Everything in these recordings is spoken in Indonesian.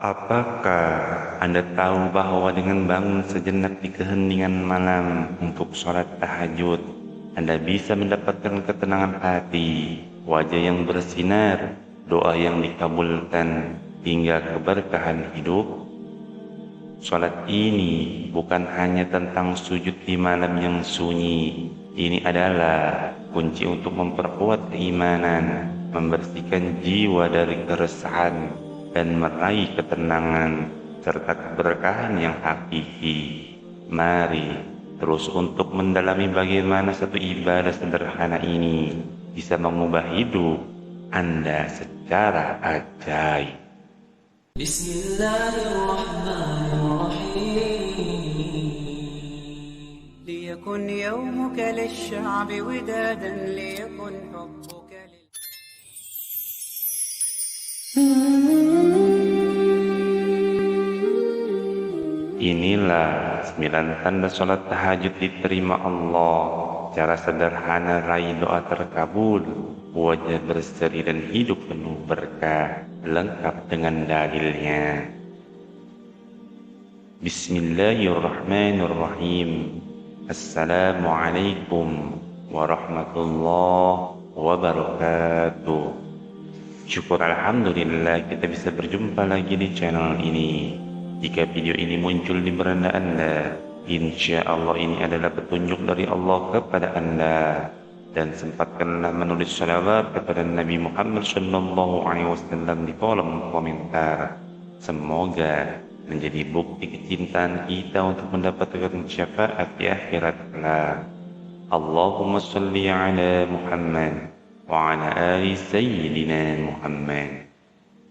Apakah Anda tahu bahwa dengan bangun sejenak di keheningan malam untuk sholat tahajud, Anda bisa mendapatkan ketenangan hati, wajah yang bersinar, doa yang dikabulkan, hingga keberkahan hidup? Sholat ini bukan hanya tentang sujud di malam yang sunyi. Ini adalah kunci untuk memperkuat keimanan, membersihkan jiwa dari keresahan, dan meraih ketenangan serta keberkahan yang hakiki. Mari terus untuk mendalami bagaimana satu ibadah sederhana ini bisa mengubah hidup Anda secara ajaib. Bismillahirrahmanirrahim. ليكن يومك للشعب ودادا ليكن حبك Inilah 9 tanda sholat tahajud diterima Allah. Cara sederhana raih doa terkabul, wajah berseri dan hidup penuh berkah, lengkap dengan dalilnya. Bismillahirrahmanirrahim. Assalamualaikum warahmatullahi wabarakatuh. Syukur alhamdulillah kita bisa berjumpa lagi di channel ini. Jika video ini muncul di beranda Anda, insya Allah ini adalah petunjuk dari Allah kepada Anda. Dan sempatkanlah menulis salawat kepada Nabi Muhammad SAW di kolom komentar. Semoga menjadi bukti kecintaan kita untuk mendapatkan syafaat di akhirat kelak. Allahumma salli ala Muhammad wa ala ali Sayyidina Muhammad.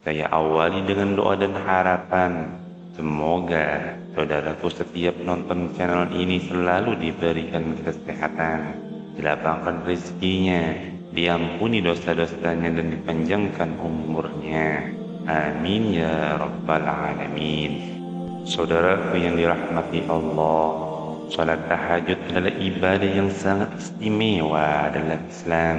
Saya awali dengan doa dan harapan. Semoga saudaraku setiap nonton channel ini selalu diberikan kesehatan, dilapangkan rezekinya, diampuni dosa-dosanya dan dipanjangkan umurnya. Amin ya rabbal alamin. Saudaraku yang dirahmati Allah, salat tahajud adalah ibadah yang sangat istimewa dalam Islam.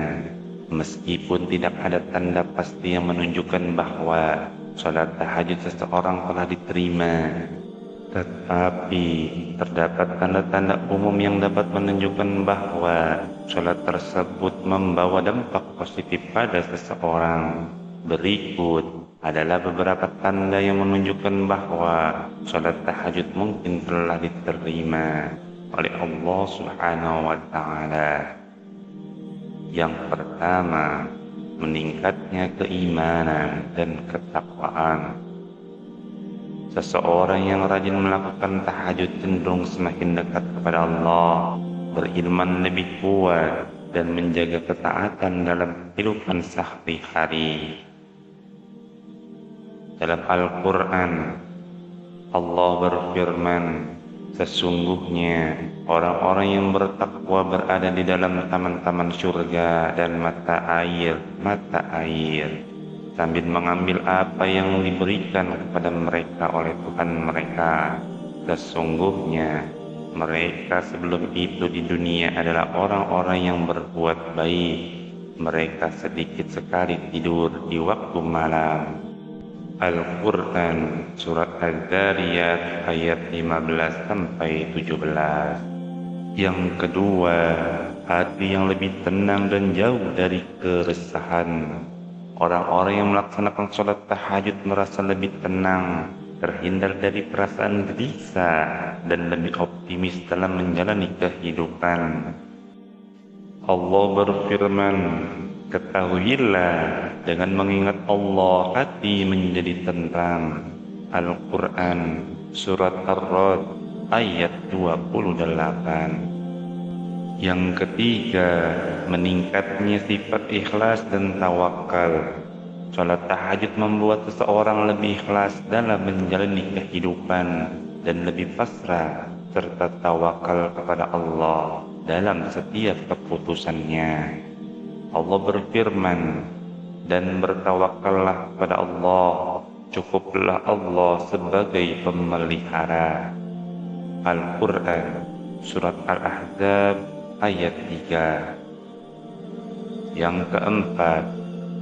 Meskipun tidak ada tanda pasti yang menunjukkan bahwa salat tahajud seseorang telah diterima, tetapi terdapat tanda-tanda umum yang dapat menunjukkan bahwa salat tersebut membawa dampak positif pada seseorang. Berikut adalah beberapa tanda yang menunjukkan bahwa salat tahajud mungkin telah diterima oleh Allah Subhanahu wa Ta'ala. Yang pertama, meningkatnya keimanan dan ketakwaan. Seseorang yang rajin melakukan tahajud cenderung semakin dekat kepada Allah, berilman lebih kuat, dan menjaga ketaatan dalam kehidupan sehari-hari. Dalam Al-Quran, Allah berfirman, sesungguhnya orang-orang yang bertakwa berada di dalam taman-taman surga dan mata air, sambil mengambil apa yang diberikan kepada mereka oleh Tuhan mereka. Sesungguhnya mereka sebelum itu di dunia adalah orang-orang yang berbuat baik. Mereka sedikit sekali tidur di waktu malam. Al-Quran Surat Al-Zariyat ayat 15-17. Yang kedua, hati yang lebih tenang dan jauh dari keresahan. Orang-orang yang melaksanakan sholat tahajud merasa lebih tenang, terhindar dari perasaan gelisah, dan lebih optimis dalam menjalani kehidupan. Allah berfirman, ketahuilah, dengan mengingat Allah hati menjadi tentram. Al-Quran Surat Ar-Ra'd ayat 28. Yang ketiga, meningkatnya sifat ikhlas dan tawakal. Salat tahajud membuat seseorang lebih ikhlas dalam menjalani kehidupan dan lebih pasrah serta tawakal kepada Allah dalam setiap keputusannya. Allah berfirman, dan bertawakallah kepada Allah, cukuplah Allah sebagai pemelihara. Al-Quran Surat Al-Ahzab ayat 3. Yang keempat,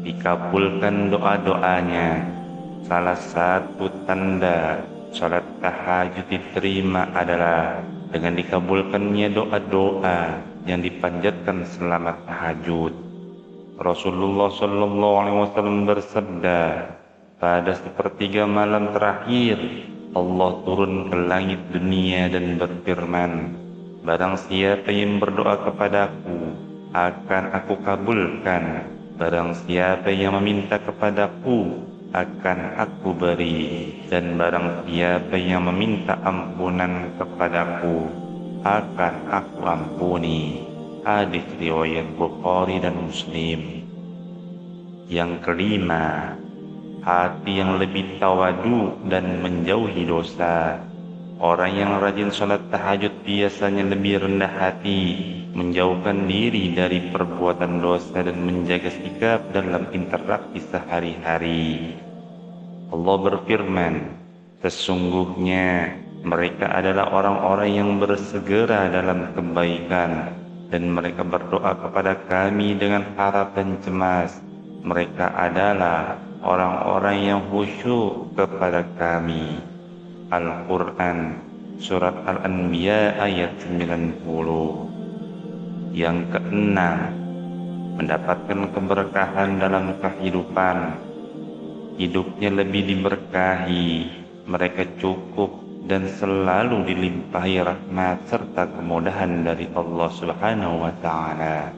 dikabulkan doa-doanya. Salah satu tanda sholat tahajud diterima adalah dengan dikabulkannya doa-doa yang dipanjatkan selama tahajud. Rasulullah Shallallahu Alaihi Wasallam bersabda, pada sepertiga malam terakhir Allah turun ke langit dunia dan berfirman, barang siapa yang berdoa kepadaku akan aku kabulkan, barang siapa yang meminta kepadaku akan aku beri, dan barang siapa yang meminta ampunan kepadaku akan aku ampuni. Hadis riwayat Bukhari dan Muslim. Yang kelima, hati yang lebih tawadu dan menjauhi dosa. Orang yang rajin sholat tahajud biasanya lebih rendah hati, menjauhkan diri dari perbuatan dosa dan menjaga sikap dalam interaksi sehari-hari. Allah berfirman, sesungguhnya mereka adalah orang-orang yang bersegera dalam kebaikan dan mereka berdoa kepada kami dengan harapan cemas. Mereka adalah orang-orang yang khusyuk kepada kami. Al-Quran Surat Al-Anbiya ayat 90. Yang keenam, mendapatkan keberkahan dalam kehidupan. Hidupnya lebih diberkahi, mereka cukup dan selalu dilimpahi rahmat serta kemudahan dari Allah Subhanahu wa Ta'ala.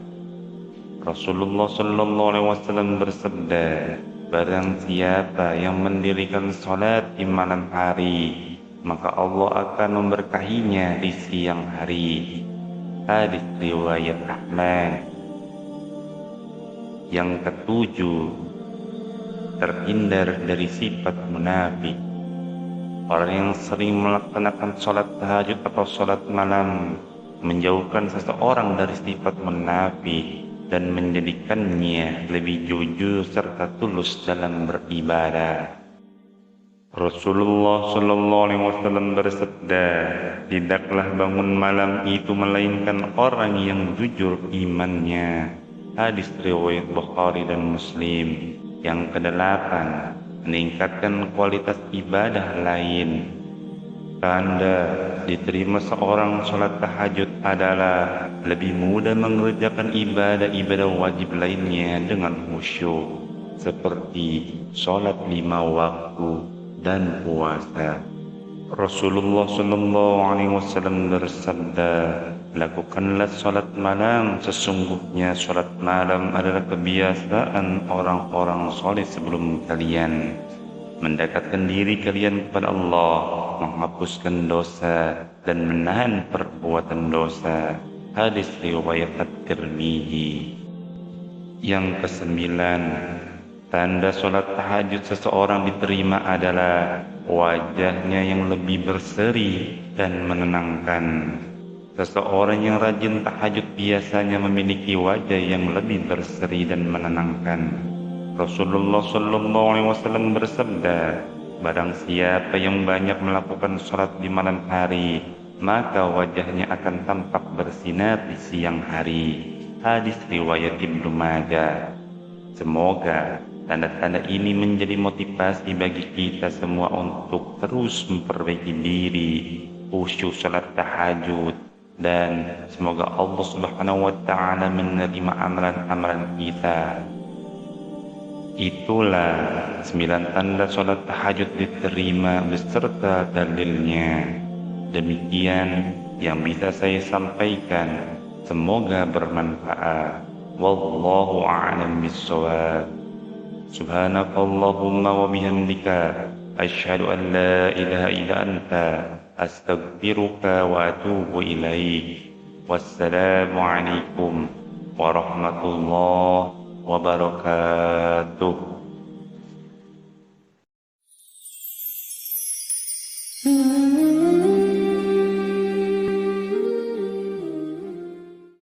Rasulullah Shallallahu Alaihi Wasallam bersabda, barang siapa yang mendirikan salat di malam hari, maka Allah akan memberkahinya di siang hari. Hadis riwayat Ahmad. Yang ketujuh, terhindar dari sifat munafik. Orang yang sering melaksanakan salat tahajud atau salat malam menjauhkan seseorang dari sifat munafik dan menjadikannya lebih jujur serta tulus dalam beribadah. Rasulullah Shallallahu Alaihi Wasallam bersabda, tidaklah bangun malam itu melainkan orang yang jujur imannya. Hadis riwayat Bukhari dan Muslim. Yang kedelapan, meningkatkan kualitas ibadah lain. Tanda diterima seorang sholat tahajud adalah lebih mudah mengerjakan ibadah-ibadah wajib lainnya dengan khusyuk, seperti sholat 5 waktu dan puasa. Rasulullah Shallallahu Alaihi Wasallam bersabda, lakukanlah sholat malam, sesungguhnya sholat malam adalah kebiasaan orang-orang soleh sebelum kalian. Mendekatkan diri kalian kepada Allah, menghapuskan dosa dan menahan perbuatan dosa. Hadis riwayat At-Tirmidzi. Yang kesembilan, tanda sholat tahajud seseorang diterima adalah wajahnya yang lebih berseri dan menenangkan. Seseorang yang rajin tahajud biasanya memiliki wajah yang lebih berseri dan menenangkan. Rasulullah Shallallahu Alaihi Wasallam bersabda, barang siapa yang banyak melakukan sholat di malam hari, maka wajahnya akan tampak bersinar di siang hari. Hadis riwayat Ibnu Majah. Semoga tanda-tanda ini menjadi motivasi bagi kita semua untuk terus memperbaiki diri, khusyuk sholat tahajud, dan semoga Allah Subhanahu wa Ta'ala menerima amalan-amalan kita. Itulah 9 tanda sholat tahajud diterima beserta dalilnya. Demikian yang bisa saya sampaikan. Semoga bermanfaat. Wallahu a'lam bishawab. Subhanakallahumma wa bihamdika asyhadu an la ilaha illa anta astaghfiruka wa atubu ilaik. Wassalamu alaikum warahmatullahi wabarakatuh.